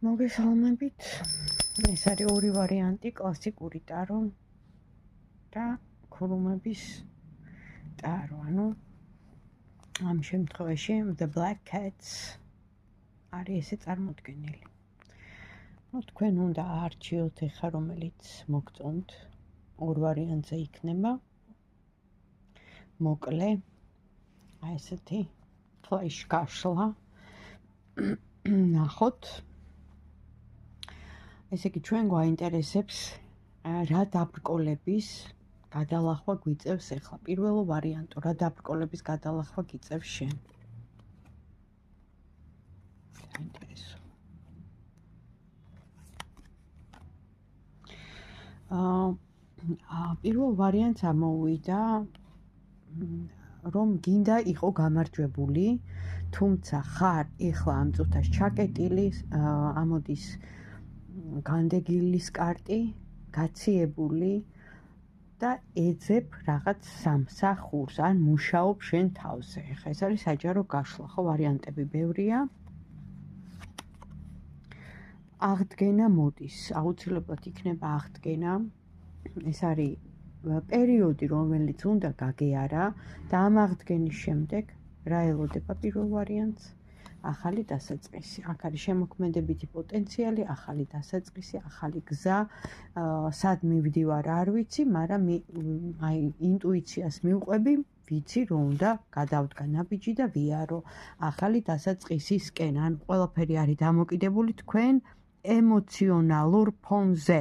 მოგესალმებით. ეს არის ორი ვარიანტი, კლასიკური ტარო და ქურუმების ტარო. ანუ ამ შემთხვევაში The Black Cats არის ესე წარმოდგენილი. თქვენ უნდა არჩიოთ ეხა რომელიც მოგწონთ. ორ ვარიანტზე იქნება. მოკლე აი ესეთი ფლეშ გაშლა. ნახოთ. ესე იგი ჩვენ გვაინტერესებს რა დაბრკოლების გადალახვა გვიწევს ახლა. პირველო ვარიანტო, რა დაბრკოლების გადალახვა გიწევს შენ? საინტერესო. პირველ ვარიანტს ამოვიდა რომ გინდა იყო გამარჯვებული, თუმცა ხარ ეხლა ამ წუთას ჩაკეტილი, ამოდის განდეგილის კარტი, გაციებული და ეძებ რაღაც სამსახურს, ან მუშაობ შენ თავზე. ეხლა ეს არის საჯარო გაშლა, ხო, ვარიანტები ბევრია. აღდგენა მოდის, აუცილებლად იქნება აღდგენა. ეს არის პერიოდი, რომელიც უნდა გაგეარა და ამ აღდგენის შემდეგ რა ელოდება პირველ ვარიანტს? ახალი დასაწყისი. აქ არის შემოქმედებითი პოტენციალი, ახალი დასაწყისი, ახალი გზა. სად მივდივარ არ ვიცი, მაგრამ აი ინტუიციას მივყვები, ვიცი რომ უნდა გადავდგა ნაბიჯი და ვიარო ახალი დასაწყისისკენ. ან ყველაფერი არის დამოკიდებული თქვენ ემოციონალურ ფონზე.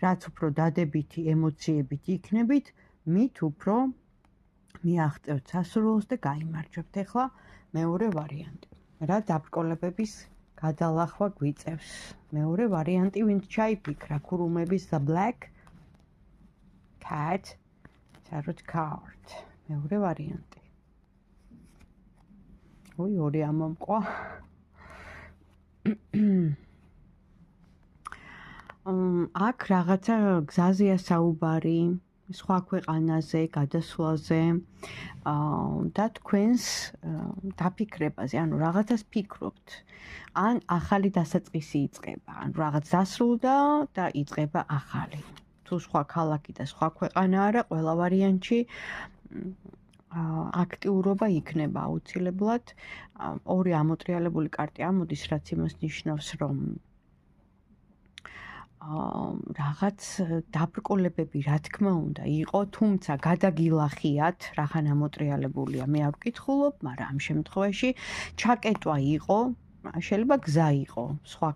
რაც უფრო დადებითი ემოციებით იქნებით, მით უფრო მიაღწევთ სასურველს და გაიმარჯვებთ. ახლა მეორე ვარიანტი. რა დაბრკოლებების გადალახვა გვიწევს? მეორე ვარიანტი ვინც ჩაიფიქრა ქურუმების The Black Cat Tarot card. მეორე ვარიანტი. ორი ამომყვა. აქ რაღაცა გზაზეა საუბარი, სხვა ქვეყანაზე, გადასვლაზე და თქვენს დაფიქრებაზე, ანუ რაღაცას ფიქრობთ. ან ახალი დასაწყისი იწყება, ან რაღაც დასრულდა და იწყება ახალი. თუ სხვა ქალაქი და სხვა ქვეყანა არა, ყველა ვარიანტში აქტიურობა იქნება აუცილებლად. ორი ამოტრიალებული კარტი ამოდის, რაც იმას ნიშნავს, რომ რაღაც დაბრკოლებები რა თქმა უნდა იყო, თუმცა გადაგილახიათ, რახან ამოტრიალებულია, მე არ ვკითხულობ, მაგრამ ამ შემთხვევაში ჩაკეტვა იყო, შეიძლება გზა იყო სხვა